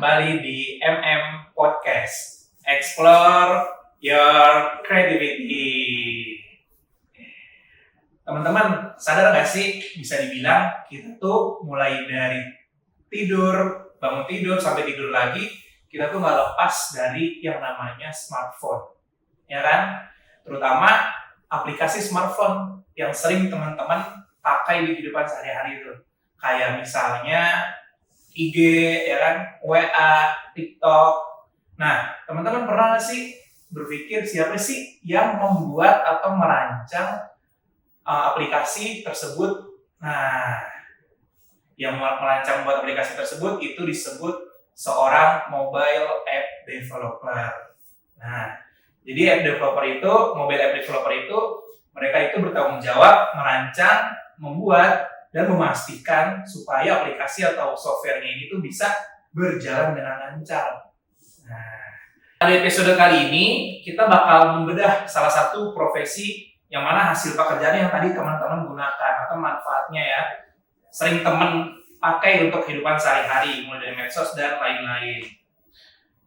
kembali di Podcast. Explore your creativity. Teman-teman, sadar nggak sih bisa dibilang kita tuh mulai dari bangun tidur sampai tidur lagi, kita tuh nggak lepas dari yang namanya smartphone, ya kan? Terutama aplikasi smartphone yang sering teman-teman pakai di kehidupan sehari-hari itu, kayak misalnya IG, ya kan, WA, TikTok. Nah, teman-teman pernah nggak sih berpikir siapa sih yang membuat atau merancang aplikasi tersebut? Nah, yang merancang buat aplikasi tersebut itu disebut seorang mobile app developer. Nah, jadi mobile app developer itu, mereka itu bertanggung jawab merancang, membuat, dan memastikan supaya aplikasi atau softwarenya ini tuh bisa berjalan dengan lancar. Nah, pada episode kali ini kita bakal membedah salah satu profesi yang mana hasil pekerjaan yang tadi teman-teman gunakan atau manfaatnya ya sering teman pakai untuk kehidupan sehari-hari, mulai dari medsos dan lain-lain,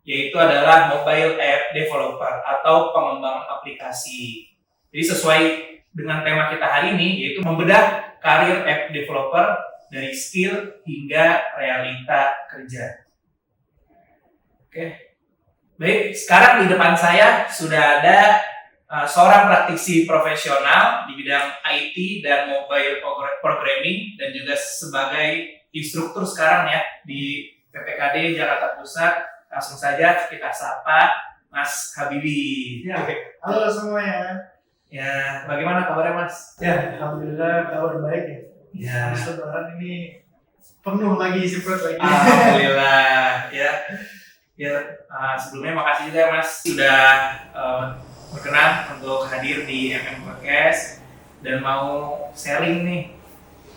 yaitu adalah mobile app developer atau pengembang aplikasi. Jadi sesuai dengan tema kita hari ini, yaitu membedah karir app developer dari skill hingga realita kerja. Oke. Baik, sekarang di depan saya sudah ada seorang praktisi profesional di bidang IT dan mobile programming dan juga sebagai instruktur sekarang ya di PPKD Jakarta Pusat. Langsung saja kita sapa Mas Habibi. Ya, halo semuanya. Ya, bagaimana kabarnya Mas? Ya, alhamdulillah kabar baik ya. Ya. Lebaran ini penuh lagi, isi perut lagi. Alhamdulillah ya. Sebelumnya makasih juga Mas sudah berkenan untuk hadir di Podcast dan mau sharing nih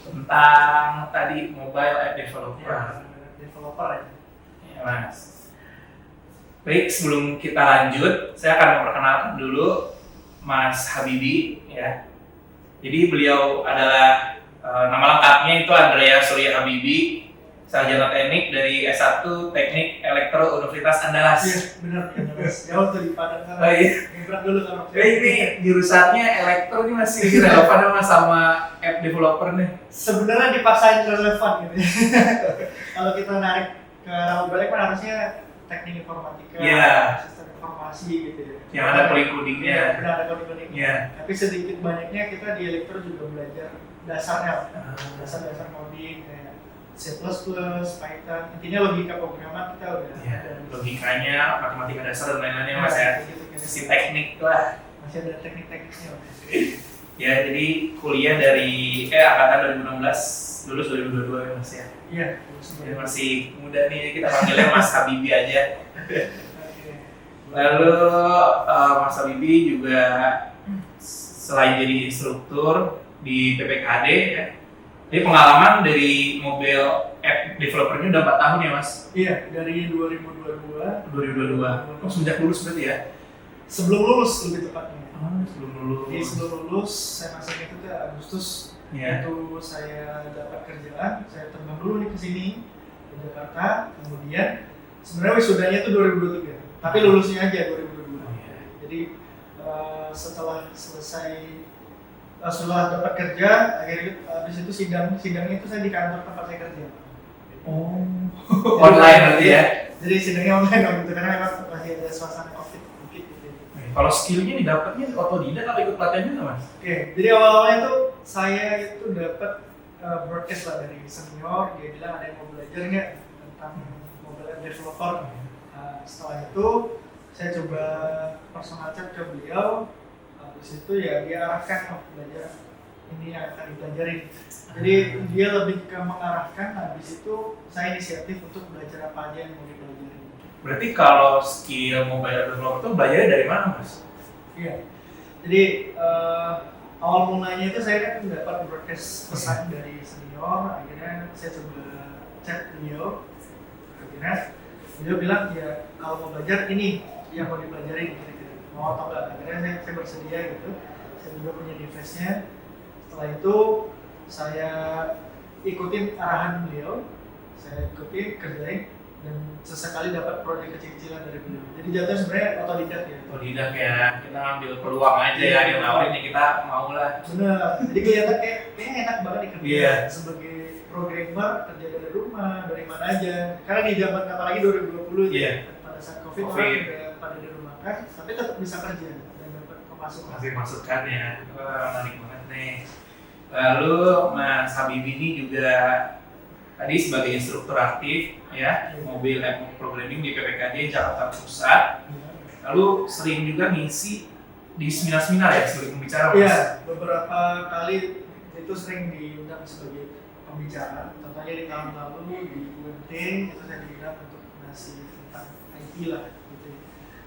tentang tadi mobile app developer. Ya, developer ya. Ya Mas. Baik, sebelum kita lanjut, saya akan memperkenalkan dulu Mas Habibi ya. Jadi beliau adalah nama lengkapnya itu Andrea Surya Habibi, sarjana teknik dari S1 Teknik Elektro Universitas Andalas. Iya, benar Andalas. Ya waktu di Padang kan. Oh iya. Ngebrak dulu kan. Ini jurusannya elektro ini masih relevan Mas sama app developer nih. Sebenarnya dipaksain relevan gitu ya. Kalau kita narik ke arah balik kan harusnya teknik informatika, sistem informasi gitu ya. Yang ada coding-codingnya. Iya, benar ada coding-codingnya. Iya. Tapi sedikit banyaknya kita di elektro juga belajar dasarnya, dasar-dasar coding kayak C++, Python. Intinya logika pemrograman kita udah ada. Logikanya, matematika dasar dan lain-lainnya Mas ya. Sisi teknik lah. Masih ada teknik-tekniknya. Ya, jadi kuliah dari angkatan 2016, lulus 2022 ya Mas ya. Iya. Ya, masih muda nih, kita panggilnya Mas Habibi aja. Lalu Mas Habibi juga selain jadi instruktur di PPKD ya, jadi pengalaman dari mobile app developernya udah 4 tahun ya Mas? Iya, dari 2022. Oh, sejak lulus berarti ya? Sebelum lulus lebih tepatnya. Sebelum lulus. Jadi sebelum lulus, saya masih ingat itu Agustus. Yeah. Itu saya dapat kerjaan, saya terbang dulu nih ke sini ke Jakarta. Kemudian sebenarnya wisudanya itu 2023, tapi lulusnya aja 2022. Jadi setelah dapat kerja, akhirnya habis itu sidangnya itu saya di kantor tempat saya kerja. Oh, online berarti ya? Jadi sidangnya online dong, gitu, karena memang masih ada suasana COVID gitu. Kalau skillnya didapatnya otodidak atau ikut pelatihan juga Mas? Oke, jadi awal-awalnya itu saya itu dapat broadcast lah dari senior, dia bilang ada yang mau belajar nggak tentang mobile app developer. Setelah itu saya coba personal chat ke beliau, habis itu ya dia arahkan belajar ini yang akan dipelajarin. Jadi dia lebih ke mengarahkan, habis itu saya inisiatif untuk belajar apa aja yang mau dipelajarin. Berarti kalau skill mobile developer itu belajarnya dari mana Mas? Iya, jadi awal mulanya itu saya kan dapat broadcast pesan dari senior, akhirnya saya coba chat beliau, akhirnya beliau bilang ya kalau mau belajar ini yang mau dipelajari gitu, mau atau enggak, akhirnya saya bersedia gitu, saya juga punya device-nya. Setelah itu saya ikutin arahan beliau, saya ikutin kerjain dan sesekali dapat proyek kecil-kecilan dari beliau. Jadi jatuhnya sebenarnya otodidak ya. Otodidak ya, kita ngambil peluang aja ya, yang nawarin ya kita mau lah. Bener, jadi kelihatan kayak enak banget nih kerja Iya. sebagai programmer, kerja dari rumah, dari mana aja. Karena di zaman apalagi 2020 Iya. pada saat COVID, Covid. orang udah pada di rumah kan, tapi tetap bisa kerja dan dapat pemasukan. Masih masukan ya, wah menarik banget nih. Lalu Mas Habibie ini juga tadi sebagai instruktur aktif ya, mobil app programming di PPKJ Jakarta Pusat. Lalu sering juga ngisi di seminar-seminar ya sebagai pembicara Mas? Iya, beberapa kali itu sering diundang sebagai pembicara. Contohnya di tahun lalu di UMT itu saya diundang untuk ngasih tentang IT lah gitu.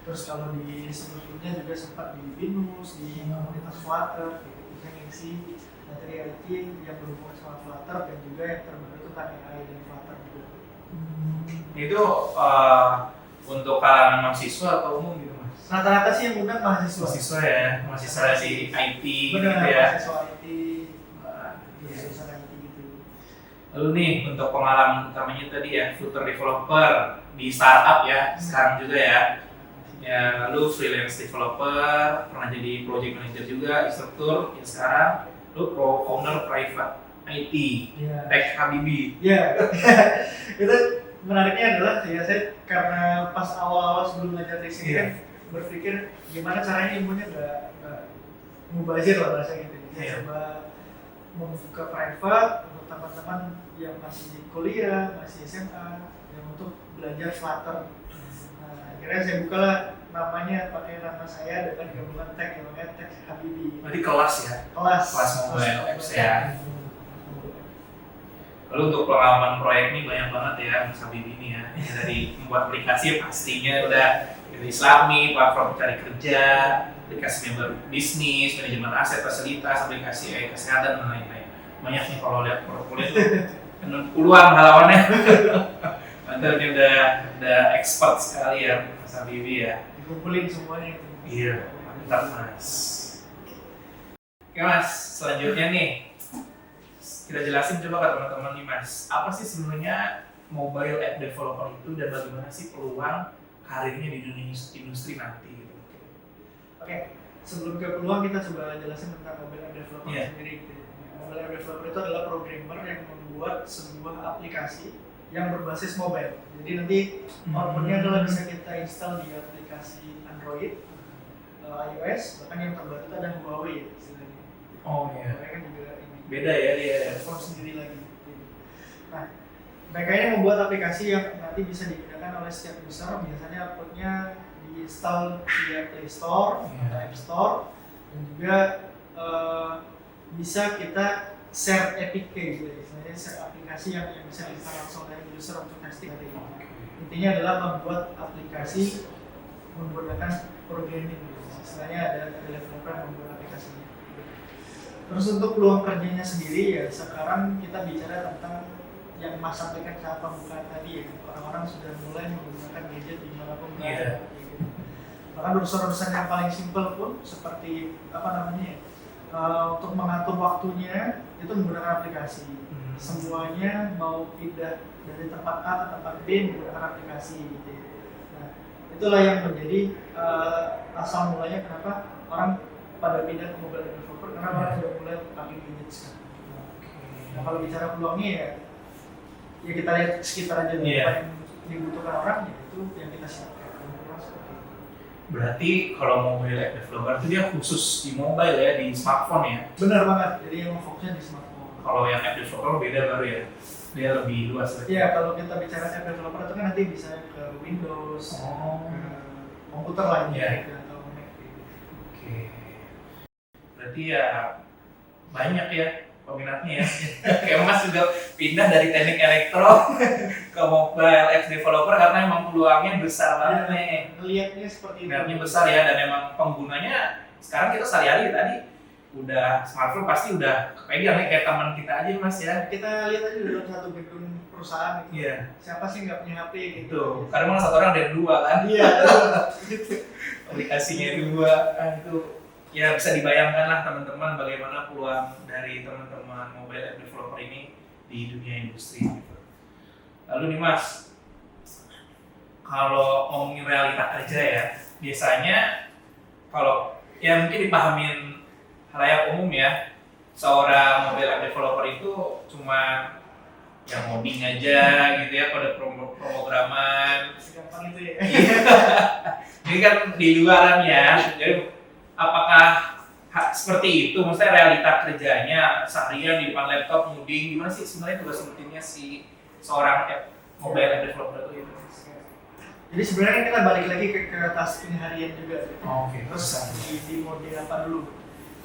Terus kalau di sebelumnya juga sempat di BINUS, di komunitas Flutter gitu. Saya ngisi materi IT yang berhubungan sama Flutter dan juga yang terbaru tentang AI dan Flutter juga. Itu untuk kalangan mahasiswa atau umum gitu Mas? Rata-rata sih yang undang mahasiswa. Mahasiswa ya, mahasiswa di IT Benar, gitu ya. mahasiswa IT, jurusan IT gitu. Lalu nih untuk pengalaman utamanya tadi ya, Flutter developer di startup ya, sekarang juga ya. Ya, lalu freelance developer, pernah jadi project manager juga, instruktur, ya sekarang lu co-founder private IT, Iya. Tech Habibie. Ya, itu menariknya adalah ya saya karena pas awal-awal sebelum belajar di sini Iya. kan berpikir gimana caranya ilmunya nggak mubazir lah bahasa gitu. Saya Iya. coba membuka private untuk teman-teman yang masih kuliah, masih SMA, yang untuk belajar Flutter. Nah, akhirnya saya buka lah namanya pakai nama saya dengan gabungan tag yang namanya Tech Habibie. Berarti kelas ya. Kelas Mobile apps ya. Lalu untuk pengalaman proyek ini banyak banget ya Mas Habibie ini ya. Dari membuat aplikasi pastinya udah dari Islami, platform cari kerja, aplikasi member bisnis, manajemen aset, fasilitas, aplikasi kesehatan dan lain-lain. Banyak nih kalau lihat portfolio itu puluhan halamannya. Mantap ini udah expert sekali ya Mas Habibie ya. dikumpulin semuanya itu. Iya, mantap Mas. Oke Mas, selanjutnya nih kita jelasin coba ke teman-teman nih Mas, apa sih sebenarnya mobile app developer itu dan bagaimana sih peluang karirnya di dunia industri nanti gitu. Oke, sebelum ke peluang kita coba jelasin tentang mobile app developer Iya. sendiri. Mobile app developer itu adalah programmer yang membuat sebuah aplikasi yang berbasis mobile. Jadi nanti outputnya adalah bisa kita install di aplikasi Android, iOS, bahkan yang terbaru itu ada Huawei istilahnya. Oh iya, Mereka juga ini beda ya dia. platform sendiri lagi. Nah, mereka ini membuat aplikasi yang nanti bisa digunakan oleh setiap user. Biasanya outputnya diinstal via Play Store atau App Store, dan juga bisa kita share APK gitu ya. Istilahnya share aplikasi yang bisa diinstal langsung dari user untuk testing. Intinya adalah membuat aplikasi menggunakan programming. Istilahnya ada developer yang membuat aplikasinya. Terus untuk peluang kerjanya sendiri ya sekarang kita bicara tentang yang Mas sampaikan saat pembukaan tadi ya, orang-orang sudah mulai menggunakan gadget dimanapun berada. Gitu. Bahkan urusan-urusan yang paling simpel pun seperti apa namanya ya, untuk mengatur waktunya itu menggunakan aplikasi. Semuanya mau pindah dari tempat A ke tempat B menggunakan aplikasi gitu ya. Nah, itulah yang menjadi asal mulanya kenapa orang pada pindah ke mobile developer karena orang sudah mulai pakai gadget sekarang. Nah, kalau bicara peluangnya ya kita lihat sekitar aja apa yang dibutuhkan orang ya itu yang kita siapkan. Berarti kalau mobile app developer itu dia khusus di mobile ya, di smartphone ya. Benar banget. Jadi yang fokusnya di smartphone. Kalau yang app developer beda baru ya. Dia lebih luas lagi. Iya, kalau kita bicara app developer itu kan nanti bisa ke Windows, ke komputer lainnya atau Mac. Oke. Berarti ya banyak ya peminatnya ya. Kayak Mas juga pindah dari teknik elektro ke mobile app developer karena emang peluangnya besar banget nih. Ngelihatnya seperti itu. Ngelihatnya besar ya, dan emang penggunanya sekarang kita sehari-hari tadi udah smartphone pasti udah kepegang nih kayak teman kita aja Mas ya. Kita lihat aja dalam satu gedung perusahaan gitu. Iya. Siapa sih nggak punya HP gitu. Itu. Karena malah satu orang dari dua kan. Iya. Aplikasinya dua. Itu ya bisa dibayangkan lah teman-teman bagaimana peluang dari teman-teman mobile app developer ini di dunia industri gitu. Lalu nih Mas, kalau ngomongin realita kerja ya, biasanya kalau ya mungkin dipahamin halayak umum ya, seorang mobile app developer itu cuma yang ngoding aja gitu ya, pada pemrograman. Segampang itu ya. Ini kan di luaran ya, jadi apakah seperti itu? Maksudnya realita kerjanya seharian di depan laptop ngoding, gimana sih sebenarnya tugas rutinnya si seorang mobile app developer itu? Jadi sebenarnya kan kita balik lagi ke tasking harian juga. Oke. Terus di mode apa dulu?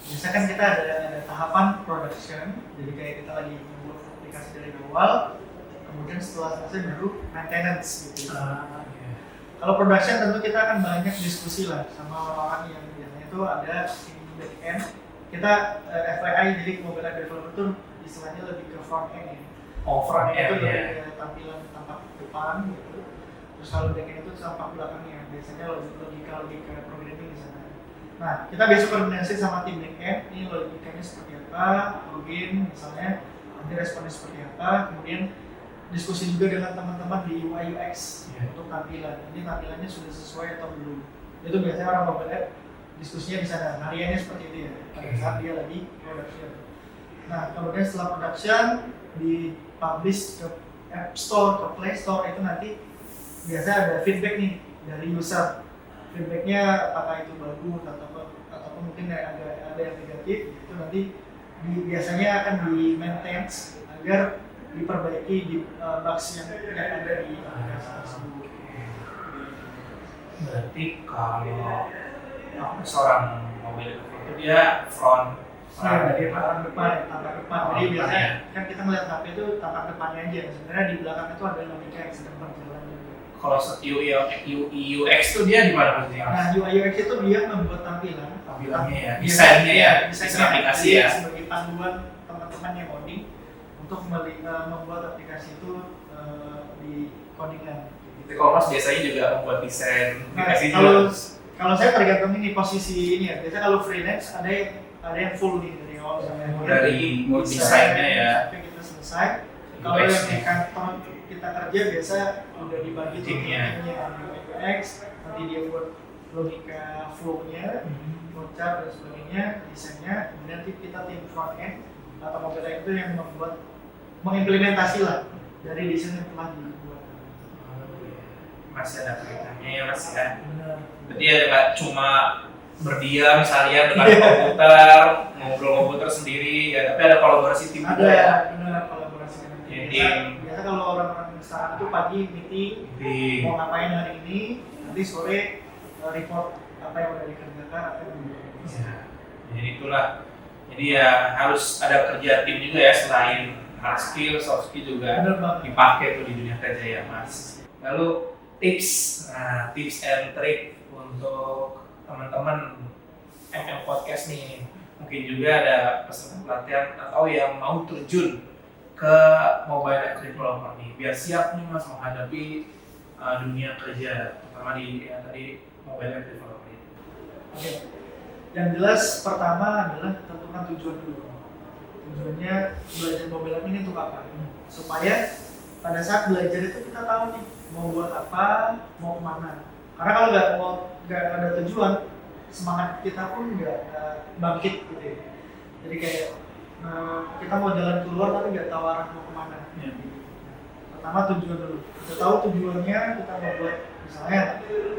Misalkan kita ada tahapan production, jadi kayak kita lagi membuat aplikasi dari awal, kemudian setelah selesai baru maintenance gitu. Kalau production tentu kita akan banyak diskusi lah sama orang-orang yang biasanya itu ada tim back end. Kita FYI, jadi mobile app developer itu istilahnya lebih ke front end ya. Front end itu ya. lebih tampilan tampak depan gitu. Terus kalau back end itu tampak belakangnya, biasanya logika programming di sana. Nah, kita biasa koordinasi sama tim back end, ini logikanya seperti apa, login misalnya, nanti responnya seperti apa, kemudian diskusi juga dengan teman-teman di UI UX untuk tampilan. Ini tampilannya sudah sesuai atau belum? Itu biasanya orang mobile app diskusinya di sana. Hariannya seperti itu ya, pada saat dia lagi production. Nah, kemudian setelah production dipublish ke App Store, ke Play Store, itu nanti biasa ada feedback nih dari user. Feedbacknya apakah itu bagus ataupun mungkin ada yang negatif, itu nanti biasanya akan di maintain agar diperbaiki di bugs yang ada di aplikasi tersebut. Berarti kalau seorang mobile developer dia front Jadi tampak depan. Jadi biasanya kan kita melihat HP itu tampak depannya aja. Sebenarnya di belakang itu ada logika yang sedang berjalan juga. Kalau UI UX itu dia di mana posisinya? Nah, UI UX itu dia membuat tampilannya ya, desainnya ya, desain aplikasi ya. Sebagai panduan teman-teman yang coding untuk membuat aplikasi itu di codingan. Jadi kalau Mas biasanya juga membuat desain aplikasi juga. Kalau saya tergantung ini posisi ini ya. Biasanya kalau freelance ada yang full nih dari awal sampai dari desainnya ya. Sampai kita selesai. Kalau yang di kantor kita kerja biasa udah dibagi timnya UX, nanti dia buat logika flow-nya, flowchart dan sebagainya, desainnya, kemudian nanti kita tim front end atau mobile app itu yang mengimplementasi lah dari desain yang telah dibuat. Masih ada kaitannya ya Mas ya. Benar. Berarti ya nggak cuma berdiam misalnya depan komputer, ngobrol-ngobrol sendiri ya, tapi ada kolaborasi tim juga ya. Benar, kolaborasi dengan tim. Biasa kalau orang-orang sekarang itu pagi meeting, mau ngapain hari ini, nanti sore report apa yang udah dikerjakan, apa yang belum. Ya, jadi itulah. Jadi ya harus ada kerja tim juga ya, selain hard skill, soft skill juga dipakai tuh di dunia kerja ya Mas. Lalu tips and trick untuk teman-teman MM Podcast nih, mungkin juga ada peserta pelatihan atau yang mau terjun ke mobile app developer nih, biar siap nih Mas menghadapi dunia kerja, terutama di yang tadi mobile app developer itu. Oke. Yang jelas pertama adalah tentukan tujuan dulu. Tujuannya belajar mobile app ini untuk apa? Supaya pada saat belajar itu kita tahu nih mau buat apa, mau kemana. Karena kalau nggak ada tujuan, semangat kita pun nggak bangkit gitu ya. Jadi kayak kita mau jalan keluar tapi nggak tahu arah mau kemana. Ya. Pertama tujuan dulu. Kita tahu tujuannya, kita mau buat misalnya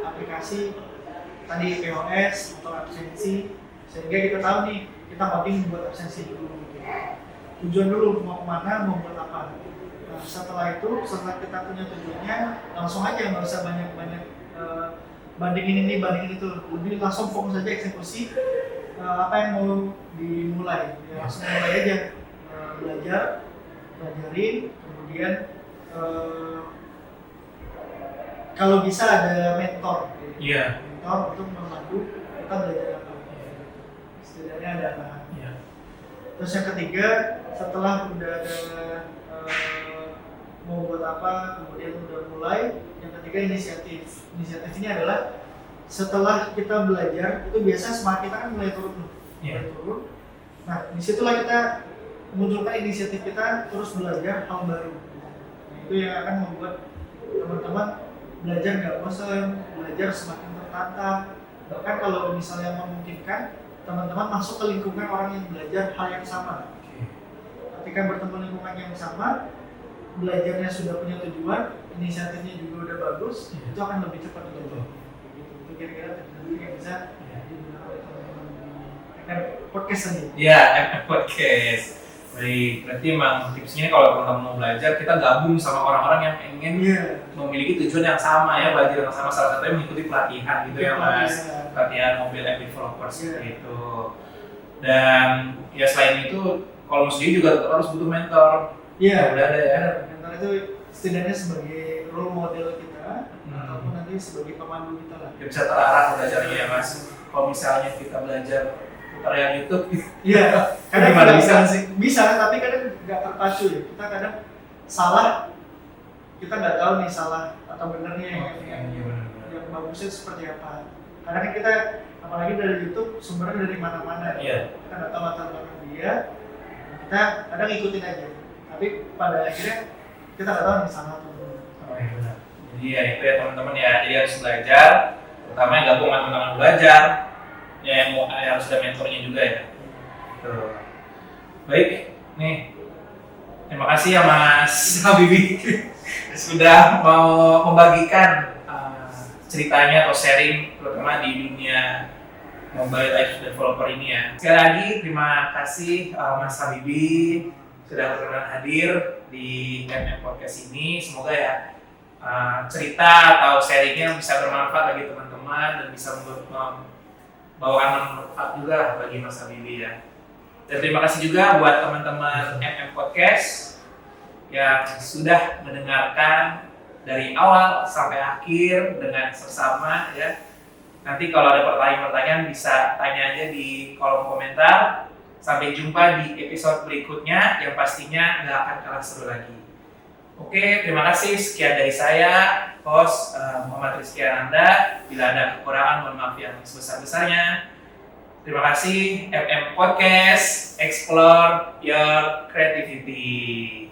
aplikasi tadi POS atau absensi, sehingga kita tahu nih kita penting buat absensi dulu. Gitu. Tujuan dulu mau kemana, mau buat apa. Nah, setelah kita punya tujuannya, langsung aja nggak usah banyak-banyak bandingin ini, bandingin itu, lebih langsung fokus aja eksekusi apa yang mau dimulai. Ya, langsung mulai aja belajarin, kemudian kalau bisa ada mentor, mentor untuk membantu kita belajar apa. Setidaknya ada bahan. Terus yang ketiga, setelah udah ada mau buat apa, kemudian udah mulai, yang ketiga inisiatif. Inisiatif ini adalah setelah kita belajar, itu biasa semangat kita kan mulai turun. Nah, disitulah kita munculkan inisiatif kita terus belajar hal baru. Nah, itu yang akan membuat teman-teman belajar nggak bosan, belajar semakin tertata. Bahkan kalau misalnya memungkinkan, teman-teman masuk ke lingkungan orang yang belajar hal yang sama. Ketika bertemu lingkungan yang sama, belajarnya sudah punya tujuan, inisiatifnya juga udah bagus, itu akan lebih cepat belajar. Gitu. Itu kira-kira teknologi yang bisa digunakan oleh teman-teman di podcast ini. Iya, podcast. Baik, berarti emang tipsnya kalau teman-teman mau belajar, kita gabung sama orang-orang yang ingin memiliki tujuan yang sama ya, belajar yang sama, salah satunya mengikuti pelatihan gitu ya Mas, pelatihan mobile app developer seperti itu. Dan ya selain itu, kalau sendiri juga tetap harus butuh mentor. Iya, udah ada ya. Mentor itu setidaknya sebagai role model kita, ataupun nanti sebagai pemandu kita lah. Ya, bisa terarah belajarnya ya Mas. Kalau misalnya kita belajar tutorial YouTube, iya, kadang gimana bisa sih? Bisa, tapi kadang nggak terpacu ya. Kita kadang salah, kita nggak tahu nih salah atau benernya yang bagusnya seperti apa. Kadang kita, apalagi dari YouTube, sumbernya dari mana-mana. Iya. Kita nggak tahu latar belakang dia, kita kadang ikutin aja. Tapi pada akhirnya kita nggak tahu nih salah atau benar. Oh iya benar. Jadi ya itu ya teman-teman ya, jadi harus belajar, terutama yang gabung sama teman-teman belajar. Ya yang harus ada mentornya juga ya. Tuh. Baik, nih. Terima kasih ya Mas Habibie sudah mau membagikan ceritanya atau sharing terutama di dunia mobile app developer ini ya. Sekali lagi terima kasih Mas Habibie sudah berkenan hadir di MM Podcast ini. Semoga ya cerita atau sharingnya bisa bermanfaat bagi teman-teman dan bisa bawakan manfaat juga bagi Mas Habibie ya. Dan terima kasih juga buat teman-teman MM Podcast yang sudah mendengarkan dari awal sampai akhir dengan seksama ya. Nanti kalau ada pertanyaan-pertanyaan bisa tanya aja di kolom komentar. Sampai jumpa di episode berikutnya yang pastinya nggak akan kalah seru lagi. Oke, terima kasih. Sekian dari saya, host Muhammad Rizky Ananda. Bila ada kekurangan, mohon maaf yang sebesar-besarnya. Terima kasih, MM Podcast, Explore Your Creativity.